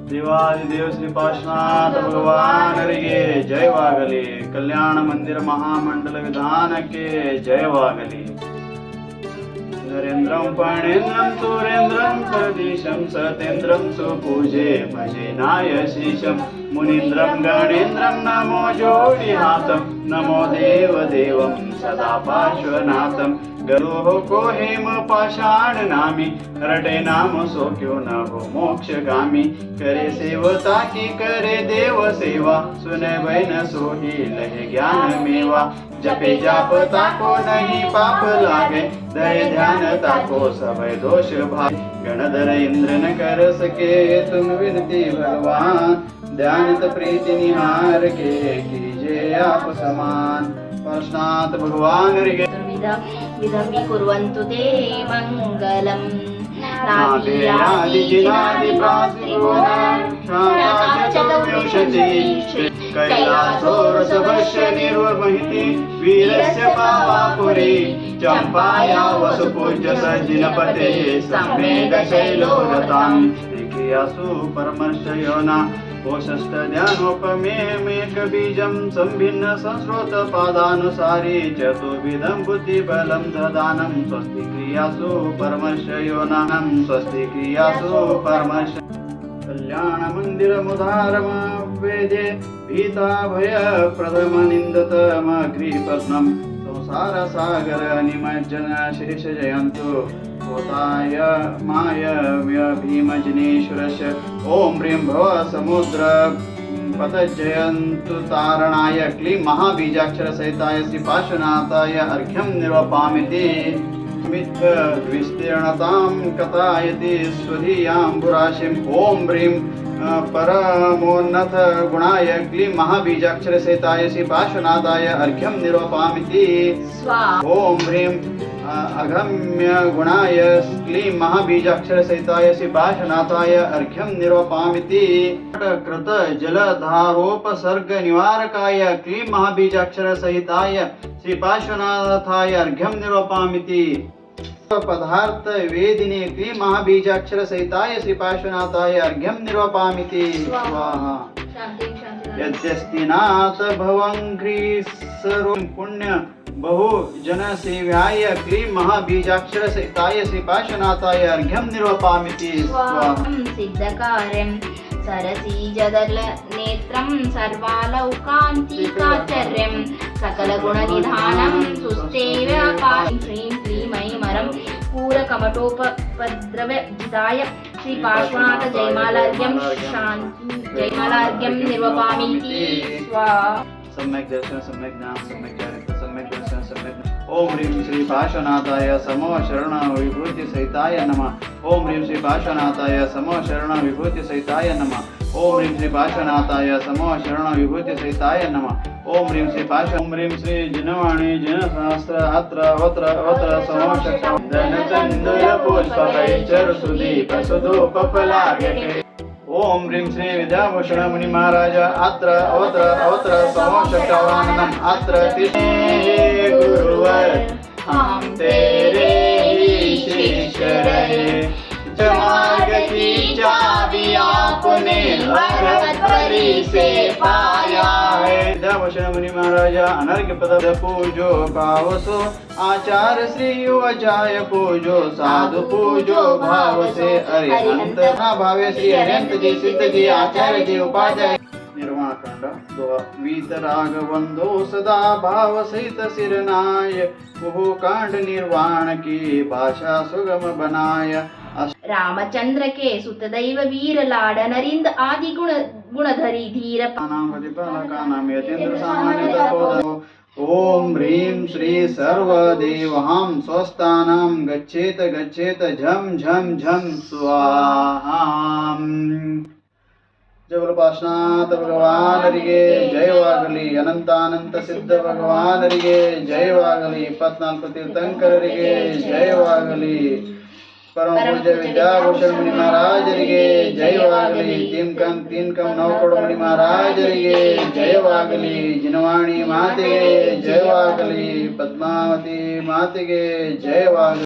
ದೇವಾದಿದೇವ ಶ್ರೀ ಪಾರ್ಶ್ವನಾಥ ಭಗವಾನರಿಗೆ ಜಯವಾಗಲಿ. ಕಲ್ಯಾಣ ಮಂದಿರ ಮಹಾಮಂಡಲ ವಿಧಾನಕ್ಕೆ ಜಯವಾಗಲಿ. ನರೇಂದ್ರಂ ಪಣೇಂದ್ರಂ ಸುರೇಂದ್ರಂ ಸದೀಶಂ ಸತೇಂದ್ರಂ ಸುಪೂಜೆ ಭಜೇನಾಯ ಶೀಶಂ ಮುನೀಂದ್ರಂ ಗಣೇಂದ್ರಂ ನಮೋ ಜೋಡಿ ಹಾತಂ ನಮೋ ದೇವ ದೇವಂ ಸದಾ ಪಾರ್ಶ್ವನಾಥಂ गरोह को हेम पाषाण नामी रटे नाम सो क्यों न हो मोक्षगामी करे सेवता की करे देव सेवा सुने वैन सोही लहे ज्ञान मेवा जपे जापता को नहीं पाप लागे दय ध्यान ताको सब दोष भाग गणधर इंद्र न कर सके तुम विनती भगवान ध्यानत प्रीति निहार के कीजिए आप समान. पार्श्वनाथ भगवान ರಿಗೆ विधं कुर्वन्तु ते मङ्गलम्. कैलासोरसभस्य निर्वहिति वीरस्य पावापुरी चम्पाया वसुपूज्य सज्जिनपते सम्मेद शैलोरतां क्रियासु परमर्षयोना ओषष्ठ ध्यानोपमेक बीजं संभिन्न संस्रोत पादानुसारी चतुर्विधं बुद्धिबलं ददानं स्वस्ति क्रियासु परमर्षयोनां स्वस्ति क्रियासु परमर्ष. कल्याण मंदिरमुदारम वेदे भीता भय प्रथम निंदतमग्रिपद्मं संसार सागर निमज्जन शेष जयन्तु होताय माय भीमजनेश्वरस्य ओम ह्रीं भव समुद्र पतज्जयन्तु तारणाय क्लीं महाबीजाक्षर सहिताय श्री पार्श्वनाथाय अर्घ्यं निर्वपामिति मिथ विस्तीर्णतां कथायति स्वधीयाम्बुराशिं ओम ह्रीं परमोन्नत गुणाय क्लीं महाबीजाक्षर सहिताय श्री पार्श्वनाथाय अर्घ्यं निर्वपामिति ओम ह्रीं अगम्य गुणाय क्लीं महाबीजाक्षर सहिताय श्री पार्श्वनाथाय अर्घ्यं निर्वपामिति कृत जलधारोपसर्ग निवारकाय क्लीं महाबीजाक्षर सहिताय श्री पार्श्वनाथाय अर्घ्यं निर्वपामिति पदार्थ वेदिने क्लीं महाबीजाक्षर सहिताय श्री पार्श्वनाथाय अर्घ्यं निर्वपामिति. स्वाहा. यद्यस्तिनाथ भवङ्घ्रीसरो पुण्य बहु जन सेव्याय क्लीं महाबीजाक्षर सहिताय श्री पार्श्वनाथाय अर्घ्यं निर्वपामिति. स्वाहा. सिद्धकार्यं सरसीजदल नेत्रं सर्वालौकान्तिकाचर्यं सकलगुणनिधानं सुस्थैर्यकारिं श्रीं क्लीमयीमरं पूरकमठोपद्रवजिताय श्री पार्श्वनाथ जयमालार्घ्यं शान्ति जयमालार्घ्यं निर्वपामिति. स्वाहा. सम्यक् दर्शन सम्यक् ज्ञान सम्यक् चारित्र सम्यक् दर्शन सम्यक्. ओम ह्रीं श्री पार्श्वनाथाय समो शरण विभूति सहिताय नमः. ओम ह्रीं श्री पार्श्वनाथाय समो शरण विभूति सहिताय नमः. ओम ह्रीं श्री पार्श्वनाथाय समो शरण विभूति सहिताय नमः. ओम ह्रीं श्री ओम ह्रीं श्री जिनवाणी जिन सहस्र अत्र वत्र वत्र समो शक्ति धन चंदन पुष्पकैचर सुदीप सुधूपफलार्घ्यके. ओम ह्रीं श्री विद्याभूषण मुनि महाराज अत्र अवत्र अवत्र समो शक्तवानम् अत्र तिष्ठे गुरुवर हम तेरे ही शिष्य रहे मार्ग की चाबी आपने भगवत परी से पाया है. विद्याभूषण मुनि महाराज अनर्घ्य पद पूजो पावसो आचार्य श्री युवचाय पूजो साधु पूजो भाव से अरिहंत भावे श्री अरिहंत जी सिद्ध जी आचार्य जी उपाध्याय. निर्वाणकांड वीतराग वंदो सदा भाव सहित सिरनाय कुहु कांड निर्वाण की भाषा सुगम बनाय. रामचंद्र के सुतदैव वीर लाड नरिंद आदि गुणधरी धीर ओम ह्रीं श्री सर्वदेवां स्वस्थानं गच्छेत गच्छेत झम झम झम स्वाहा. जय पार्श्वनाथ भगवानರಿಗೆ ಜಯವಾಗಲಿ. ಅನಂತಾನಂತ ಸಿದ್ಧ ಭಗವಾನರಿಗೆ ಜಯವಾಗಲಿ. 24 ತೀರ್ಥಂಕರರಿಗೆ ಜಯವಾಗಲಿ. परम पूज्य विद्याभूषण मुनि महाराजರಿಗೆ ಜಯವಾಗಲಿ. तीन कम 9 करोड़ मुनि महाराजರಿಗೆ ಜಯವಾಗಲಿ. जिनवाणी मातेಗೆ ಜಯವಾಗಲಿ. पद्मावती मातेಗೆ ಜಯವಾಗಲಿ.